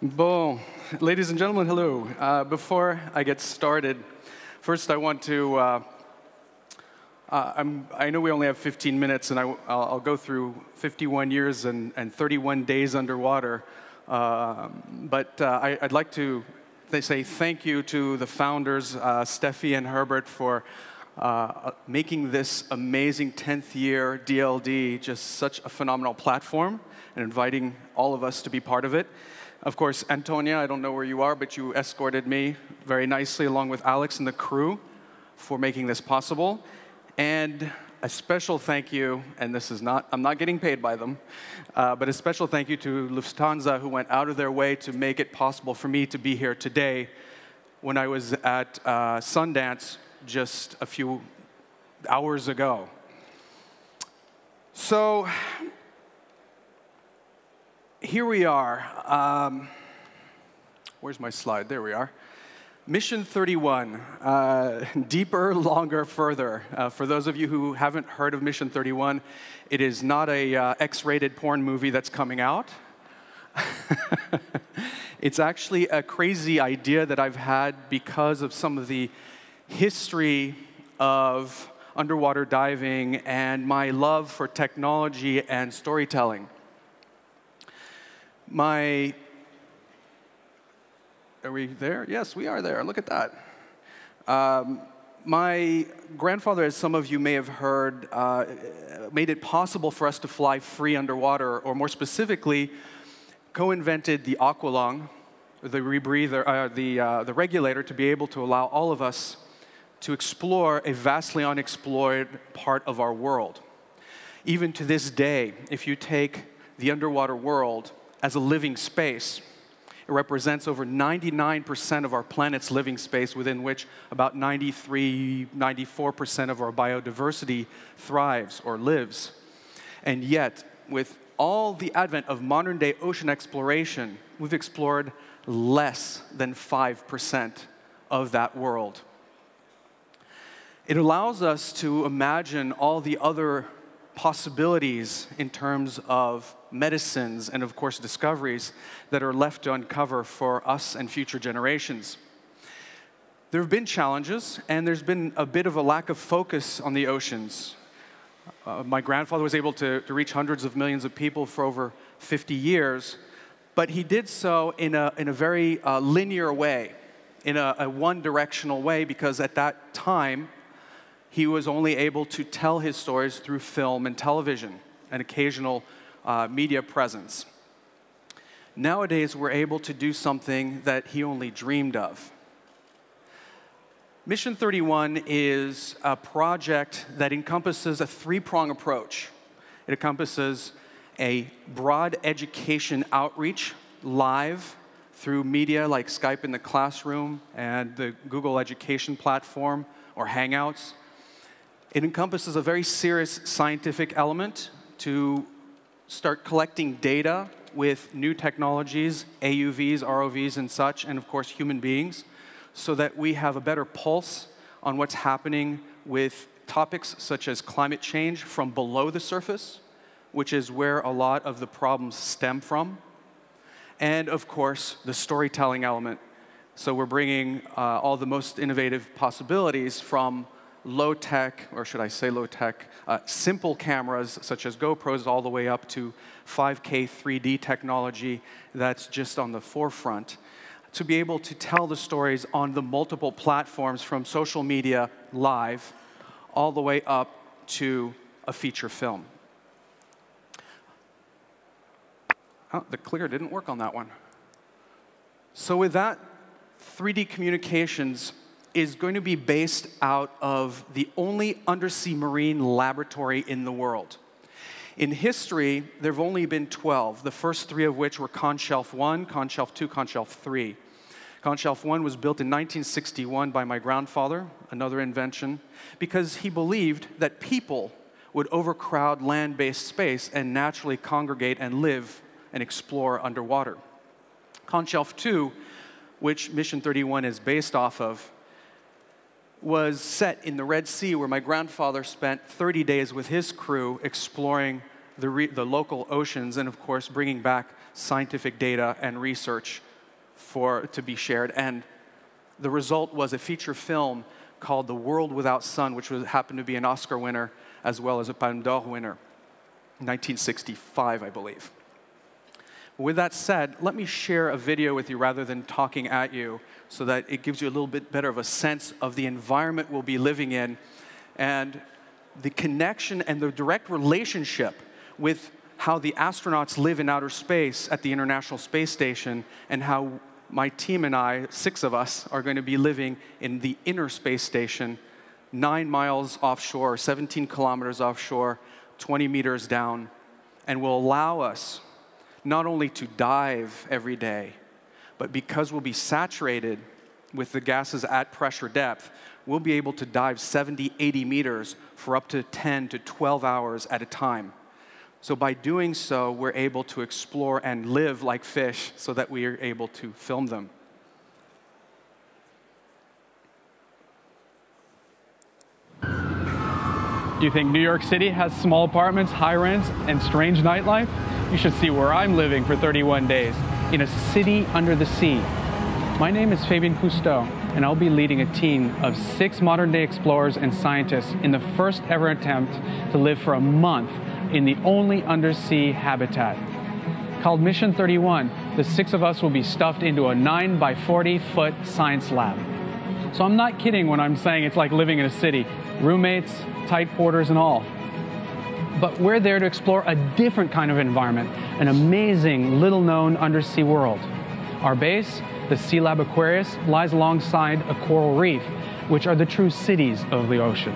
Bon, ladies and gentlemen, hello. Before I get started, first I want to, I know we only have 15 minutes, and I'll go through 51 years and 31 days underwater. But I'd like to say thank you to the founders, Steffi and Herbert, for making this amazing 10th year DLD just such a phenomenal platform and inviting all of us to be part of it. Of course, Antonia, I don't know where you are, but you escorted me very nicely along with Alex and the crew for making this possible. And a special thank you, and this is not, I'm not getting paid by them, but a special thank you to Lufthansa, who went out of their way to make it possible for me to be here today when I was at Sundance just a few hours ago. So here we are. Where's my slide? There we are. Mission 31, deeper, longer, further. For those of you who haven't heard of Mission 31, it is not a X-rated porn movie that's coming out. It's actually a crazy idea that I've had because of some of the history of underwater diving and my love for technology and storytelling. Are we there? Yes, we are there. Look at that. My grandfather, as some of you may have heard, made it possible for us to fly free underwater, or more specifically, co-invented the aqualung, the rebreather, the regulator, to be able to allow all of us to explore a vastly unexplored part of our world. Even to this day, if you take the underwater world as a living space, it represents over 99% of our planet's living space, within which about 94% of our biodiversity thrives or lives. And yet, with all the advent of modern-day ocean exploration, we've explored less than 5% of that world. It allows us to imagine all the other possibilities in terms of medicines and, of course, discoveries that are left to uncover for us and future generations. There have been challenges, and there's been a bit of a lack of focus on the oceans. My grandfather was able to reach hundreds of millions of people for over 50 years, but he did so in a very linear way, in a one-directional way, because at that time, he was only able to tell his stories through film and television and occasional media presence. Nowadays, we're able to do something that he only dreamed of. Mission 31 is a project that encompasses a three-prong approach. It encompasses a broad education outreach live through media like Skype in the Classroom and the Google Education Platform or Hangouts. It encompasses a very serious scientific element to start collecting data with new technologies, AUVs, ROVs, and such, and of course human beings, so that we have a better pulse on what's happening with topics such as climate change from below the surface, which is where a lot of the problems stem from, and of course the storytelling element. So we're bringing all the most innovative possibilities from low-tech, or should I say low-tech, simple cameras such as GoPros all the way up to 5K 3D technology that's just on the forefront, to be able to tell the stories on the multiple platforms from social media live all the way up to a feature film. Oh, the clear didn't work on that one. So with that, 3D communications is going to be based out of the only undersea marine laboratory in the world. In history, there have only been 12, the first 3 of which were Conshelf 1, Conshelf 2, Conshelf 3. Conshelf 1 was built in 1961 by my grandfather, another invention, because he believed that people would overcrowd land-based space and naturally congregate and live and explore underwater. Conshelf 2, which Mission 31 is based off of, was set in the Red Sea, where my grandfather spent 30 days with his crew exploring the local oceans and, of course, bringing back scientific data and research to be shared. And the result was a feature film called The World Without Sun, which happened to be an Oscar winner as well as a Palme d'Or winner, 1965, I believe. With that said, let me share a video with you rather than talking at you so that it gives you a little bit better of a sense of the environment we'll be living in and the connection and the direct relationship with how the astronauts live in outer space at the International Space Station and how my team and I, 6 of us, are going to be living in the inner space station, 9 miles offshore, 17 kilometers offshore, 20 meters down, and will allow us not only to dive every day, but because we'll be saturated with the gases at pressure depth, we'll be able to dive 70, 80 meters for up to 10 to 12 hours at a time. So by doing so, we're able to explore and live like fish so that we are able to film them. Do you think New York City has small apartments, high rents, and strange nightlife? You should see where I'm living for 31 days, in a city under the sea. My name is Fabien Cousteau, and I'll be leading a team of 6 modern-day explorers and scientists in the first ever attempt to live for a month in the only undersea habitat. Called Mission 31, the 6 of us will be stuffed into a 9 by 40-foot science lab. So I'm not kidding when I'm saying it's like living in a city. Roommates, tight quarters and all. But we're there to explore a different kind of environment, an amazing, little-known undersea world. Our base, the Sea Lab Aquarius, lies alongside a coral reef, which are the true cities of the ocean.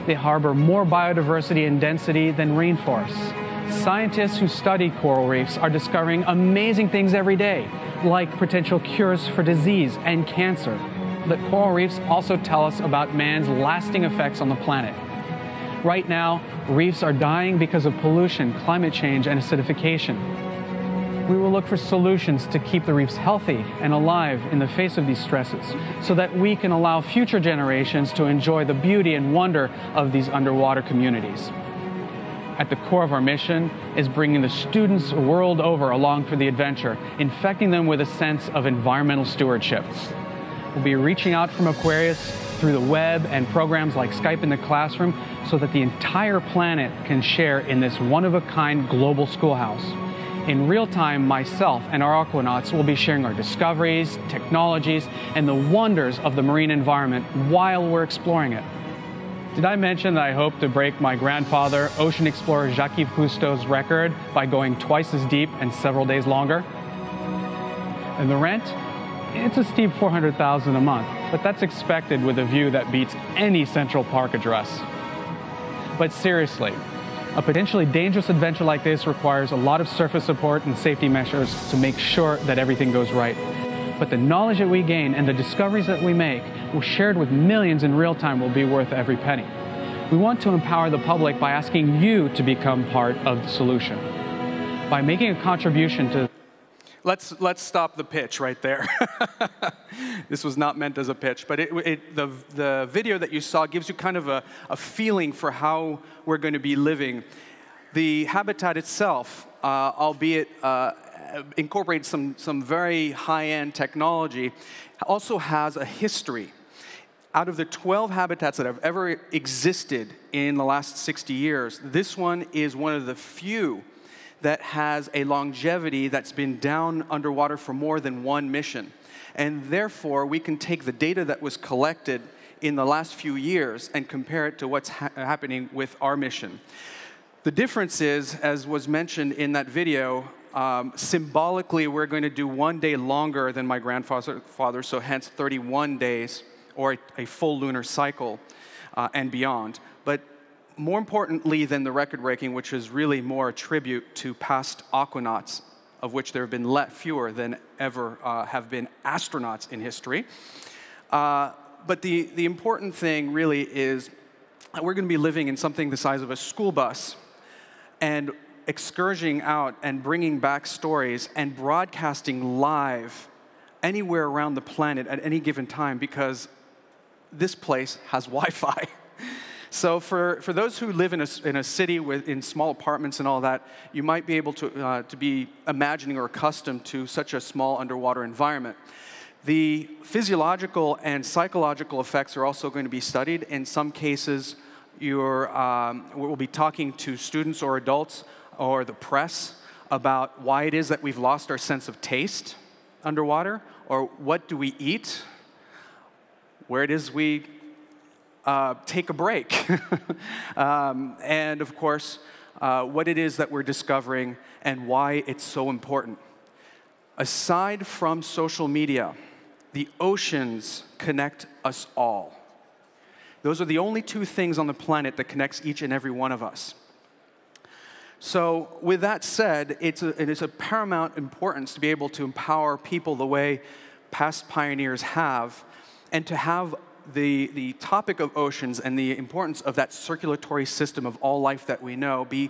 They harbor more biodiversity and density than rainforests. Scientists who study coral reefs are discovering amazing things every day, like potential cures for disease and cancer. The coral reefs also tell us about man's lasting effects on the planet. Right now, reefs are dying because of pollution, climate change, and acidification. We will look for solutions to keep the reefs healthy and alive in the face of these stresses, so that we can allow future generations to enjoy the beauty and wonder of these underwater communities. At the core of our mission is bringing the students world over along for the adventure, infecting them with a sense of environmental stewardship. We'll be reaching out from Aquarius through the web and programs like Skype in the classroom so that the entire planet can share in this one-of-a-kind global schoolhouse. In real time, myself and our aquanauts will be sharing our discoveries, technologies, and the wonders of the marine environment while we're exploring it. Did I mention that I hope to break my grandfather, ocean explorer Fabien Cousteau's record by going twice as deep and several days longer? And the rent? It's a steep $400,000 a month, but that's expected with a view that beats any Central Park address. But seriously, a potentially dangerous adventure like this requires a lot of surface support and safety measures to make sure that everything goes right. But the knowledge that we gain and the discoveries that we make, shared with millions in real time, will be worth every penny. We want to empower the public by asking you to become part of the solution. By making a contribution to... Let's stop the pitch right there. This was not meant as a pitch, but the video that you saw gives you kind of a feeling for how we're going to be living. The habitat itself, albeit incorporates some very high-end technology, also has a history. Out of the 12 habitats that have ever existed in the last 60 years, this one is one of the few that has a longevity that's been down underwater for more than one mission. And therefore, we can take the data that was collected in the last few years and compare it to what's happening with our mission. The difference is, as was mentioned in that video, symbolically, we're going to do 1 day longer than my grandfather, so hence 31 days, or a full lunar cycle and beyond. But more importantly than the record-breaking, which is really more a tribute to past aquanauts, of which there have been fewer than ever have been astronauts in history. But the important thing really is that we're going to be living in something the size of a school bus and excursioning out and bringing back stories and broadcasting live anywhere around the planet at any given time because this place has Wi-Fi. So for those who live in a city in small apartments and all that, you might be able to be imagining or accustomed to such a small underwater environment. The physiological and psychological effects are also going to be studied. In some cases, we'll be talking to students or adults or the press about why it is that we've lost our sense of taste underwater, or what do we eat, where it is we take a break, and of course, what it is that we're discovering and why it's so important. Aside from social media, the oceans connect us all. Those are the only two things on the planet that connects each and every one of us. So with that said, it is of paramount importance to be able to empower people the way past pioneers have, and to have the topic of oceans and the importance of that circulatory system of all life that we know be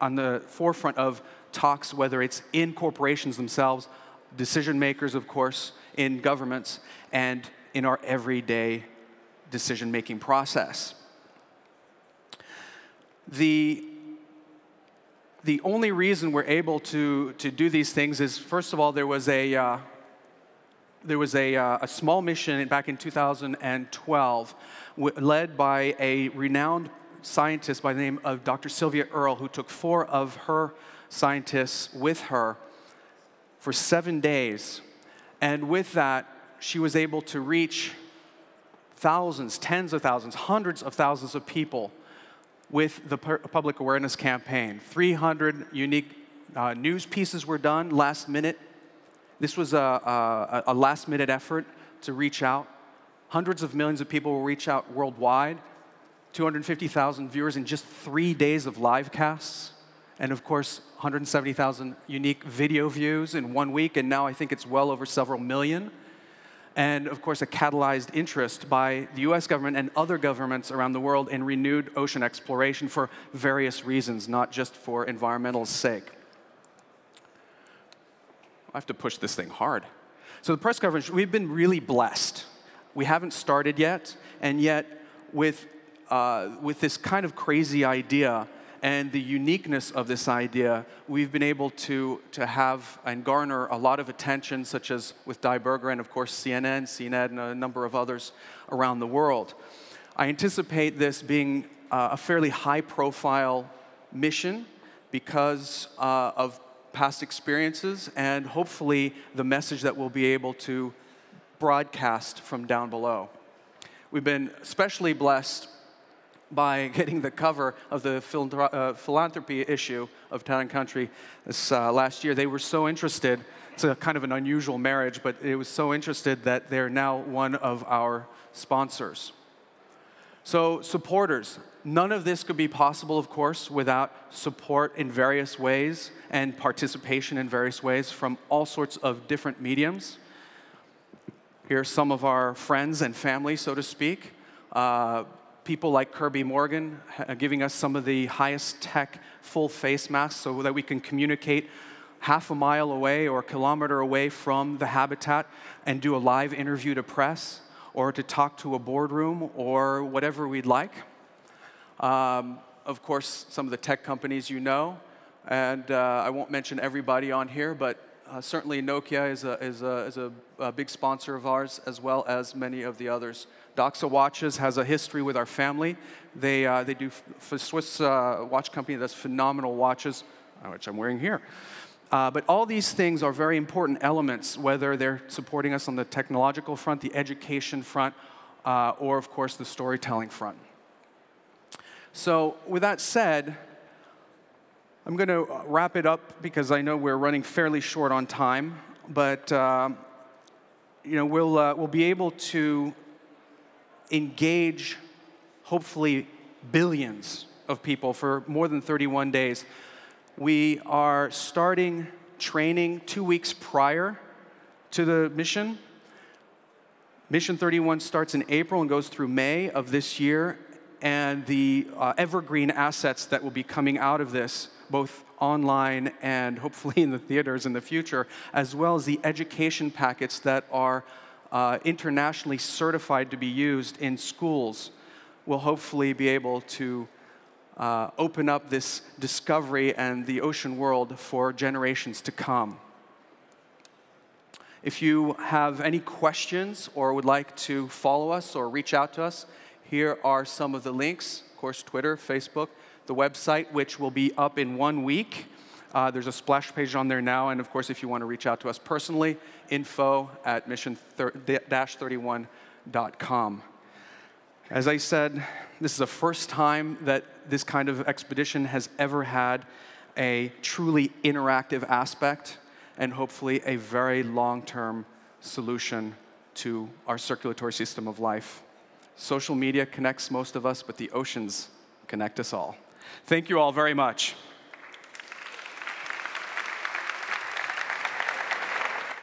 on the forefront of talks, whether it's in corporations themselves, decision makers, of course, in governments, and in our everyday decision-making process. The only reason we're able to do these things is, first of all, there was a small mission back in 2012 led by a renowned scientist by the name of Dr. Sylvia Earle, who took 4 of her scientists with her for 7 days. And with that, she was able to reach thousands, tens of thousands, hundreds of thousands of people with the public awareness campaign. 300 unique news pieces were done last minute. This was a last-minute effort to reach out. Hundreds of millions of people will reach out worldwide. 250,000 viewers in just 3 days of live casts. And of course, 170,000 unique video views in 1 week, and now I think it's well over several million. And of course, a catalyzed interest by the US government and other governments around the world in renewed ocean exploration for various reasons, not just for environmental sake. I have to push this thing hard. So the press coverage, we've been really blessed. We haven't started yet, and yet with this kind of crazy idea and the uniqueness of this idea, we've been able to have and garner a lot of attention, such as with Die Burger and, of course, CNN, CNET, and a number of others around the world. I anticipate this being a fairly high-profile mission because of past experiences and hopefully the message that we'll be able to broadcast from down below. We've been especially blessed by getting the cover of the philanthropy issue of Town & Country this last year. They were so interested. It's a kind of an unusual marriage, but it was so interested that they're now one of our sponsors. So supporters, none of this could be possible, of course, without support in various ways and participation in various ways from all sorts of different mediums. Here are some of our friends and family, so to speak. People like Kirby Morgan giving us some of the highest tech full face masks so that we can communicate half a mile away or a kilometer away from the habitat and do a live interview to press or to talk to a boardroom or whatever we'd like. Of course, some of the tech companies you know, and I won't mention everybody on here, but certainly Nokia is a big sponsor of ours, as well as many of the others. Doxa Watches has a history with our family. They do for Swiss watch company that's phenomenal watches, which I'm wearing here. But all these things are very important elements, whether they're supporting us on the technological front, the education front, or of course the storytelling front. So with that said, I'm going to wrap it up because I know we're running fairly short on time. But we'll be able to engage, hopefully, billions of people for more than 31 days. We are starting training 2 weeks prior to the mission. Mission 31 starts in April and goes through May of this year. And the evergreen assets that will be coming out of this, both online and hopefully in the theaters in the future, as well as the education packets that are internationally certified to be used in schools, will hopefully be able to open up this discovery and the ocean world for generations to come. If you have any questions or would like to follow us or reach out to us, here are some of the links. Of course, Twitter, Facebook, the website, which will be up in 1 week. There's a splash page on there now. And of course, if you want to reach out to us personally, info@mission-31.com. As I said, this is the first time that this kind of expedition has ever had a truly interactive aspect and hopefully a very long-term solution to our circulatory system of life. Social media connects most of us, but the oceans connect us all. Thank you all very much.